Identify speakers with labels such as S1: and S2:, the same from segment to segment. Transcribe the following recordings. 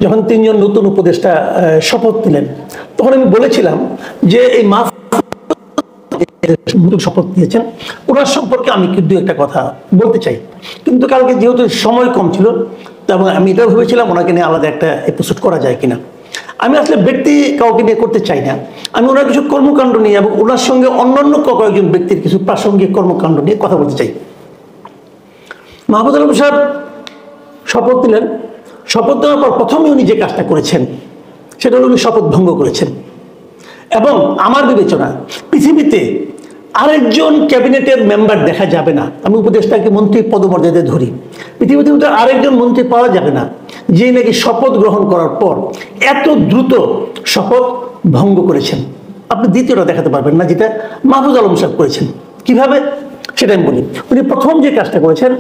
S1: যখন তিনজন নতুন উপদেষ্টা শপথ নিলেন, তখন আমি বলেছিলাম যে এই শপথ নিয়েছেন ওনার সম্পর্কে আমি কিন্তু একটা কথা বলতে চাই, কিন্তু কালকে যেহেতু সময় কম ছিল এবং আমি এটাও ভেবেছিলাম ওনাকে নিয়ে আলাদা একটা এপিসোড করা যায় কিনা। আমি আসলে ব্যক্তি কাউকে নিয়ে করতে চাই না, আমি ওনার কিছু কর্মকাণ্ড নিয়ে এবং ওনার সঙ্গে অন্যান্য কয়েকজন ব্যক্তির কিছু প্রাসঙ্গিক কর্মকাণ্ড নিয়ে কথা বলতে চাই। মাহমুদ আলম সাহেব শপথ নিলেন। শপথ নেওয়ার পর প্রথমে উনি যে কাজটা করেছেন সেটা হলো উনি শপথ ভঙ্গ করেছেন। এবং আমার বিবেচনা পৃথিবীতে আরেকজন ক্যাবিনেটের মেম্বার দেখা যাবে না, আমি উপদেষ্টাকে মন্ত্রী পদমর্যাদায় ধরি, পৃথিবীতে আরেকজন মন্ত্রী পাওয়া যাবে না যে নাকি শপথ গ্রহণ করার পর এত দ্রুত শপথ ভঙ্গ করেছেন। আপনি দ্বিতীয়টা দেখাতে পারবেন না যেটা মাহমুদ আলম সাহেব করেছেন। কিভাবে সেটা আমি বলি। উনি প্রথম যে কাজটা করেছেন,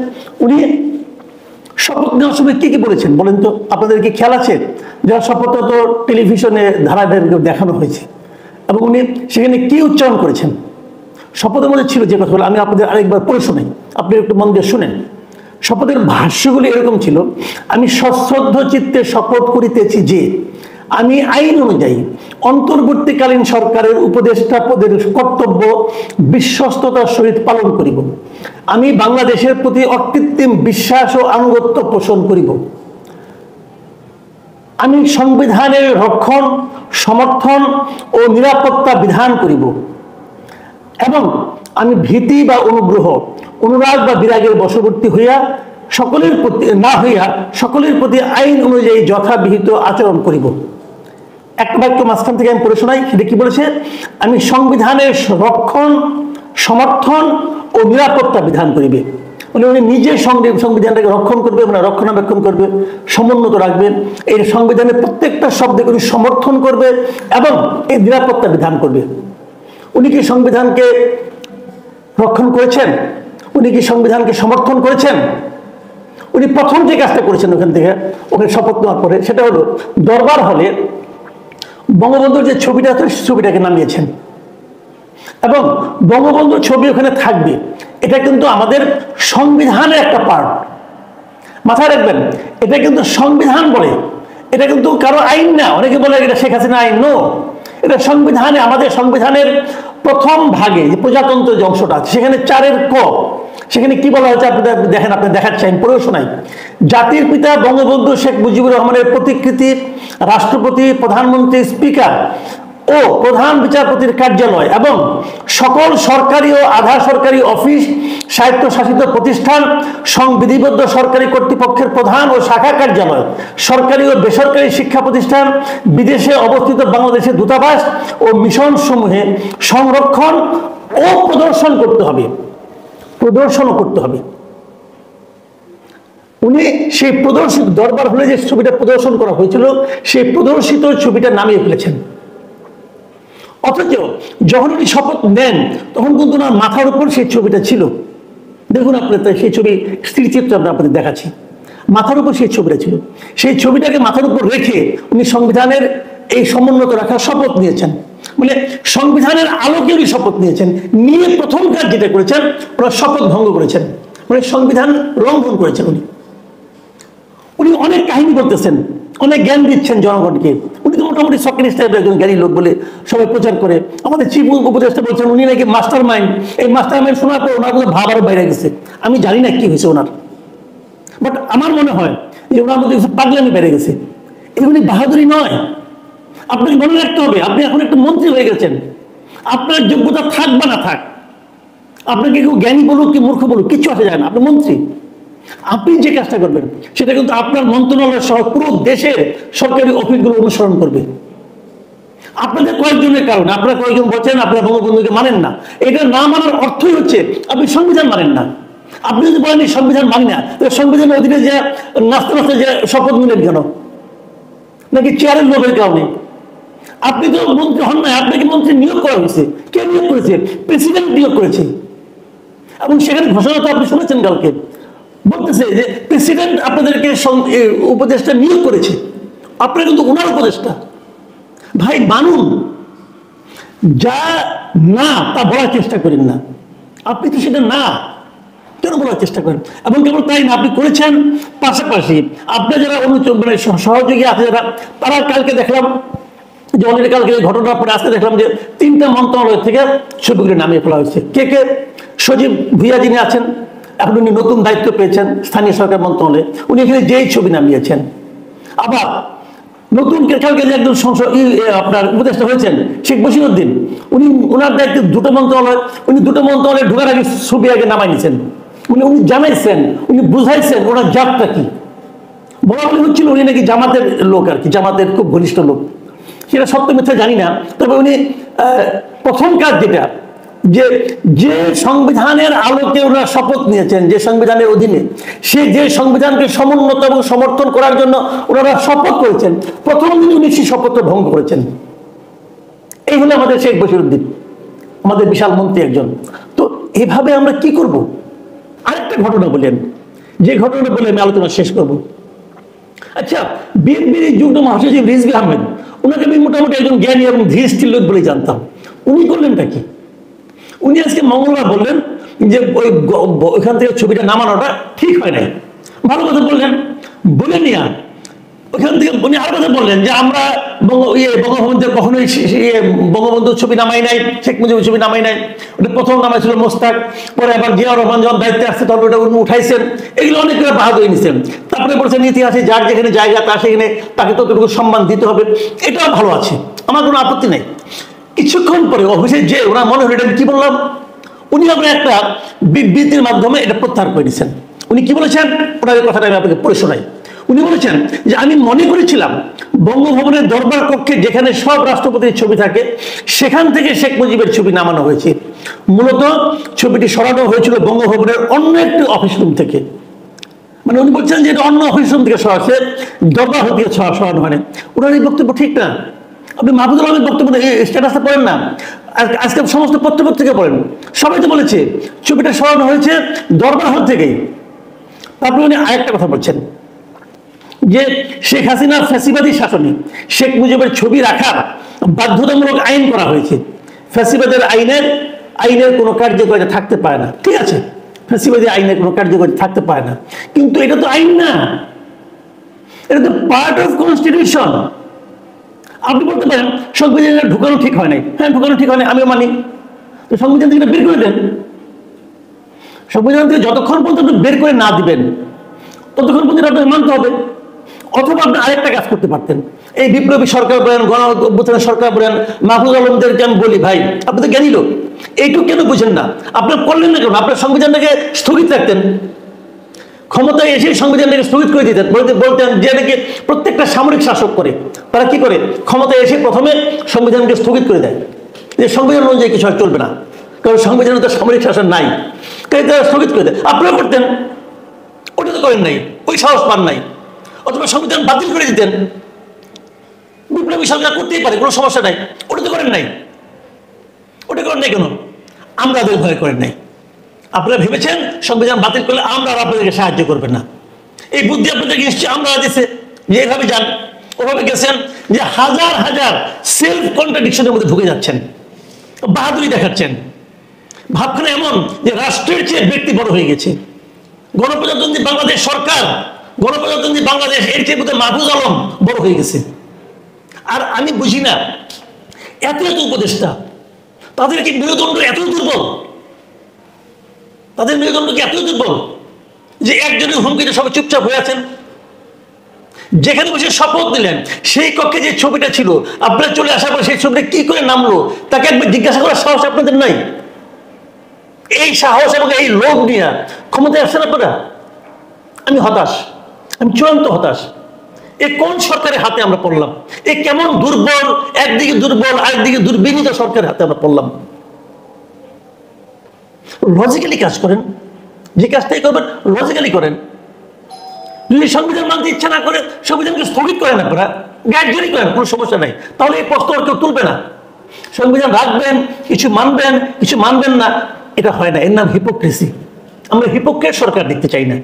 S1: উনি শপথ নেওয়ার সময় কি কি বলেছেন বলেন তো? আপনাদের কি খেয়াল আছে? যারা শপথটা তো টেলিভিশনে ধারাবাহিক দেখানো হয়েছে এবং উনি সেখানে কি উচ্চারণ করেছেন শপথের মধ্যে ছিল যে কথাগুলো আমি আপনাদের আরেকবার পড়ে শোনাই, আপনি একটু মন দিয়ে শুনেন। শপথের ভাষ্যগুলি এরকম ছিল: আমি সশ্রদ্ধ চিত্তে শপথ করিতেছি যে আমি আইন অনুযায়ী অন্তর্বর্তীকালীন সরকারের উপদেষ্টা পদের কর্তব্য বিশ্বস্ততার সহিত পালন করিব। আমি বাংলাদেশের প্রতি অকৃত্রিম বিশ্বাস ও আনুগত্য পোষণ করিব। আমি সংবিধানের রক্ষণ, সমর্থন ও নিরাপত্তা বিধান করিব এবং আমি ভীতি বা অনুগ্রহ, অনুরাগ বা বিরাগের বশবর্তী হইয়া সকলের প্রতি না হইয়া সকলের প্রতি আইন অনুযায়ী যথাবিহিত আচরণ করিব। একটা বাক্য মাঝখান থেকে আমি পড়ে শোনাই, সেটা কি বলেছে? আমি সংবিধানের রক্ষণ, সমর্থন ও নিরাপত্তা বিধান করিবে। উনি নিজে সংবিধানটাকে রক্ষণ করবে, মানে রক্ষণাবেক্ষণ করবে, সমুন্নত রাখবেন, এই সংবিধানের প্রত্যেকটা শব্দকে উনি সমর্থন করবে এবং এই নিরাপত্তা বিধান করবে। উনি কি সংবিধানকে রক্ষণ করেছেন? উনি কি সংবিধানকে সমর্থন করেছেন? উনি প্রথম যে কাজটা করেছেন ওখান থেকে, ওখানে শপথ নেওয়ার পরে, সেটা হলো দরবার হলে বঙ্গবন্ধুর যে ছবিটা আছে ছবিটাকে নামিয়েছেন এবং বঙ্গবন্ধুর ছবি ওখানে থাকবে। এটা কিন্তু আমাদের সংবিধানের একটা পার্ট, মাথায় রাখবেন। এটা কিন্তু সংবিধান বলে, এটা কিন্তু কারো আইন না। অনেকে বলে এটা শেখ হাসিনা আইন, নো, এটা সংবিধানে, আমাদের সংবিধানের প্রথম ভাগে যে প্রজাতন্ত্র যে অংশটা আছে সেখানে 4 ক, সেখানে কি বলা হয়েছে আপনাদের দেখেন, আপনি দেখাচ্ছি, আমি পড়েও শোনাই। জাতির পিতা বঙ্গবন্ধু শেখ মুজিবুর রহমানের প্রতিকৃতি, রাষ্ট্রপতি, প্রধানমন্ত্রী, স্পিকার ও প্রধান বিচারপতির কার্যালয় এবং সকল সরকারি ও আধা সরকারি অফিস, স্বায়ত্তশাসিত প্রতিষ্ঠান, সংবিধিবদ্ধ সরকারি কর্তৃপক্ষের প্রধান ও শাখা কার্যালয়, সরকারি ও বেসরকারি শিক্ষা প্রতিষ্ঠান, বিদেশে অবস্থিত বাংলাদেশের দূতাবাস ও মিশন সমূহে সংরক্ষণ ও প্রদর্শন করতে হবে, প্রদর্শনও করতে হবে। উনি সেই প্রদর্শিত দরবার হলে যে ছবিটা প্রদর্শন করা হয়েছিল সেই প্রদর্শিত ছবিটা নামিয়ে ফেলেছেন। অথচ যখন উনি শপথ নেন তখন কিন্তু ওনার মাথার উপর সেই ছবিটা ছিল। দেখুন আপনার সেই ছবি, স্থিরচিত্র আমরা আপনাদের দেখাচ্ছি, মাথার উপর সেই ছবিটা ছিল। সেই ছবিটাকে মাথার উপর রেখে উনি সংবিধানের এই সমুন্নত রাখার শপথ নিয়েছেন, মানে সংবিধানের আলোকে উনি শপথ নিয়েছেন। নিয়ে প্রথম কাজ যেটা করেছেন, ওনার শপথ ভঙ্গ করেছেন, মানে সংবিধান লঙ্ঘন করেছেন। উনি অনেক কাহিনী বলতেছেন, অনেক জ্ঞান দিচ্ছেন জনগণকে। উনি তো মোটামুটি সক্রেটিস টাইপের একজন জ্ঞানী লোক বলে সবাই প্রচার করে। আমাদের চিফ উপদেষ্টা বলছেন উনি নাকি মাস্টার মাইন্ড। এই মাস্টার মাইন্ড শোনার পর ওনার মধ্যে ভাব আরো বাইরে গেছে। আমি জানি না কি হয়েছে ওনার, বাট আমার মনে হয় যে ওনার মধ্যে কিছু পাগলামি বেড়ে গেছে। এগুলি বাহাদুরি নয়। আপনাকে মনে রাখতে হবে, আপনি এখন একটা মন্ত্রী হয়ে গেছেন। আপনার যোগ্যতা থাক বা না থাক, আপনাকে কেউ জ্ঞানী বলুক কি মূর্খ বলুক, কিচ্ছু আসে যায় না। আপনি মন্ত্রী, আপনি যে কাজটা করবেন সেটা কিন্তু আপনার মন্ত্রণালয় সহ পুরো দেশের সরকারি অফিসগুলো অনুসরণ করবে। আপনাদের কয়েকজনের কারণে, আপনারা কয়েকজন বলছেন আপনারা বঙ্গবন্ধুকে মানেন না, এটা না মানার অর্থই হচ্ছে আপনি সংবিধান মানেন না। আপনি যদি বলেন সংবিধান মানি না, তাহলে সংবিধানের অধীনে যে নাচতে নাচতে যে শপথ নিলেন কেন? নাকি চেয়ারের লোভের কারণে? আপনি তো মন্ত্রী হন না, আপনাকে মন্ত্রী নিয়োগ করা হয়েছে। কে নিয়োগ করেছে? প্রেসিডেন্ট নিয়োগ করেছে। এবং সেখানে ঘোষণা তো আপনি শুনেছেন কালকে, বলতেছে যে প্রেসিডেন্ট আপনাদেরকে উপদেষ্টা নিয়োগ করেছে, আপনারা কিন্তু ওনার উপদেষ্টা। ভাই মানুন, যা না তা বলার চেষ্টা করেন না। আপনি তো সেটা না, কেন বলার চেষ্টা করেন? এবং কেবল তাই না, আপনি করেছেন, পাশাপাশি আপনার যারা মানে সহযোগী আছে যারা, তারা কালকে দেখলাম যে অলরেডি কালকে ঘটনার পরে আজকে দেখলাম যে 3টা মন্ত্রণালয় থেকে ছবিগুলো নামিয়ে ফেলা হয়েছে। কে কে? সজীব ভুইয়া যিনি আছেন, এখন উনি নতুন দায়িত্ব পেয়েছেন স্থানীয় সরকার মন্ত্রণালয়ে, উনি এখানে যেই ছবি নামিয়েছেন। আবার নতুন কালকে যে একজন আপনার উপদেষ্টা হয়েছেন শেখ বশিরউদ্দিন, উনি ওনার দায়িত্বে 2টো মন্ত্রণালয়, উনি 2টো মন্ত্রণালয়ে ঢোকার আগে ছবি আগে নামাই নিয়েছেন। উনি জানাইছেন, উনি বুঝাইছেন ওনার জাতটা কি। বলা বলি হচ্ছিল উনি নাকি জামাতের লোক, আর কি জামাতের খুব ঘনিষ্ঠ লোক। সেটা সত্য মিথ্যা জানি না, তবে উনি প্রথম কাজ যেটা, যে সংবিধানের আলোকে ওনারা শপথ নিয়েছেন, যে সংবিধানের অধীনে, যে সংবিধানকে সমুন্নত এবং সমর্থন করার জন্য ওনারা শপথ করেছেন, প্রথম দিন উনি সেই শপথটা ভঙ্গ করেছেন। এই হলো আমাদের শেখ বশিরউদ্দিন, আমাদের বিশাল মন্ত্রী একজন। তো এভাবে আমরা কি করব? আরেকটা ঘটনা বলেন, যে ঘটনা বলে আমি আলোচনা শেষ করব। আচ্ছা, বিএনপির যুগ্ম মহাসচিব রিজভী আহমেদ, ওনাকে আমি মোটামুটি একজন জ্ঞানী এবং ধীরস্থির লোক বলে জানতাম। উনি করলেনটা কি? উনি আজকে মঙ্গলবার বললেন যে ওইখান থেকে ছবিটা নামানোটা ঠিক হয় নাই। ভালো কথা বললেন, বলে নিয়ে ওইখান থেকে উনি আরো কথা বললেন যে আমরা বঙ্গবন্ধুর কখনোই বঙ্গবন্ধুর ছবি নামাই নাই, শেখ মুজিবুর ছবি নামাই নাই। ওটা প্রথম নামাইছিল মোস্তাক, পরে আবার জিয়াউর রহমান যখন দায়িত্বে আসছে তখন ওটা উনি উঠাইছেন। এগুলো অনেক বাহাদুরি নিচ্ছেন। তারপরে বলছেন ইতিহাসে যার যেখানে জায়গা তার সেখানে তাকে ততটুকু সম্মান দিতে হবে, এটাও ভালো আছে, আমার কোনো আপত্তি নেই। কিছুক্ষণ পরে অফিসে যে ওরা মনে হলো এটা কি বললাম, উনি আপনার একটা বিবৃতির মাধ্যমে এটা প্রত্যাহার করে নিয়েছেন। উনি কি বলেছেন ওনার কথাটা আমি আপনাকে পড়ে শোনাই। উনি বলেছেন যে আমি মনে করেছিলাম বঙ্গভবনের দরবার কক্ষে যেখানে সব রাষ্ট্রপতির ছবি থাকে সেখান থেকে শেখ মুজিবের ছবি নামানো হয়েছে। মূলত ছবিটি সরানো হয়েছিল বঙ্গভবনের অন্য একটি অফিস রুম থেকে। মানে উনি বলছেন যে এটা অন্য অফিস রুম থেকে সরাসরি দরবার হল থেকে সরানো হয়নি। ওনার এই বক্তব্য ঠিক না। আপনি মাহফুজুল আলমের বক্তব্য স্ট্যাটাসে পড়েন না, আজকে সমস্ত পত্রপত্রিকা পড়েন, সবাই তো বলেছে ছবিটা সরানো হয়েছে দরবার হল থেকেই। তারপরে উনি আরেকটা কথা বলছেন যে শেখ হাসিনার ফ্যাসিবাদী শাসনে শেখ মুজিবের ছবি রাখার বাধ্যতামূলক আইন করা হয়েছে। ফ্যাসিবাদের আইনের কোনো কার্যকারিতা থাকতে পারে না। ঠিক আছে, ফ্যাসিবাদী আইনের কোনো কার্যকারিতা থাকতে পারে না, কিন্তু এটা তো আইন না, এটা তো পার্ট অফ কনস্টিটিউশন। আপনি বলতে পারেন সংবিধানে ঢুকানো ঠিক হয় নাই। হ্যাঁ, ঢুকানো ঠিক হয় নাই, আমিও মানি। তো সংবিধান থেকে বের করে দেন। সংবিধান থেকে যতক্ষণ পর্যন্ত বের করে না দিবেন ততক্ষণ পর্যন্ত আপনাকে মানতে হবে। অথবা আপনি আরেকটা কাজ করতে পারতেন, এই বিপ্লবী সরকার বলেন, গণ অভ্যুত্থানের সরকার বলেন, মাহফুজ আলমদেরকে আমি বলি ভাই আপনি তো জ্ঞানী লোক, এইটুকু কেন বুঝেন না? আপনার করলেন না কেন? আপনার সংবিধানটাকে স্থগিত রাখতেন, ক্ষমতায় এসে সংবিধানটাকে স্থগিত করে দিতেন। বলতেন যে নাকি প্রত্যেকটা সামরিক শাসক করে, তারা কি করে ক্ষমতায় এসে প্রথমে সংবিধানকে স্থগিত করে দেয়, যে সংবিধান অনুযায়ী কিছু আর চলবে না, কারণ সংবিধানে তো সামরিক শাসন নাই, তাই তারা স্থগিত করে দেয়। আপনারা করতেন, ওটা তো করেন নাই, ওই সাহস পান নাই। অথবা সংবিধান বাতিল করে দিতেন, বিপ্লবী সরকার করতেই পারে, কোনো সমস্যা নাই, ওটা তো করেন নাই। ওটা করেন নাই কেন? আমরা ওদের ভয় করেন নাই। আপনারা ভেবেছেন সংবিধান বাতিল করলে আমরা আর আপনাদেরকে সাহায্য করবেন না, এই বুদ্ধি আপনাদেরকে নিশ্চয়ই আমরা দিচ্ছে যে এইভাবে যান, ওভাবে গেছেন, যে হাজার হাজার সেলফ কন্ট্রাডিকশনের মধ্যে ঢুকে যাচ্ছেন, বাহাদুরি দেখাচ্ছেন। ভাবখানা এমন যে রাষ্ট্রের চেয়ে ব্যক্তি বড় হয়ে গেছে। গণপ্রজাতন্ত্রী বাংলাদেশ সরকার, গণপ্রজাতন্ত্রী বাংলাদেশ, এর চেয়ে বোধহয় মাহফুজ আলম বড় হয়ে গেছে। আর আমি বুঝি না এত এত উপদেষ্টা, তাদের কি মেরুদণ্ড এত দুর্বল? তাদের মেরুদণ্ড কি এত দুর্বল যে একজনের হুমকিতে সবাই চুপচাপ হয়ে আছেন? যেখানে বসে শপথ নিলেন সেই কক্ষে যে ছবিটা ছিল, আপনারা চলে আসার পর সেই ছবিটা কি করে নামলো তাকে একবার জিজ্ঞাসা করার সাহস আপনাদের নাই। এই সাহস এবং এই লোভ নিয়ে ক্ষমতায় আসছেন আপনারা। আমি হতাশ, আমি চূড়ান্ত হতাশ। এ কোন সরকারের হাতে আমরা পড়লাম? এ কেমন দুর্বল, একদিকে দুর্বল আরেকদিকে দুর্বিনীত সরকারের হাতে আমরা পড়লাম। লজিক্যালি কাজ করেন, যে কাজটাই করবেন লজিক্যালি করেন। যদি সংবিধান মানতে ইচ্ছা না করে সংবিধানকে স্থগিত করেন, আপনারা গাইডজারি করেন, কোনো সমস্যা নাই, তাহলে এই প্রশ্ন কেউ তুলবে না। সংবিধান রাখবেন, কিছু মানবেন, কিছু মানবেন না, এটা হয় না। এর নাম হিপোক্রেসি। আমরা হিপোক্রেট সরকার দেখতে চাই না।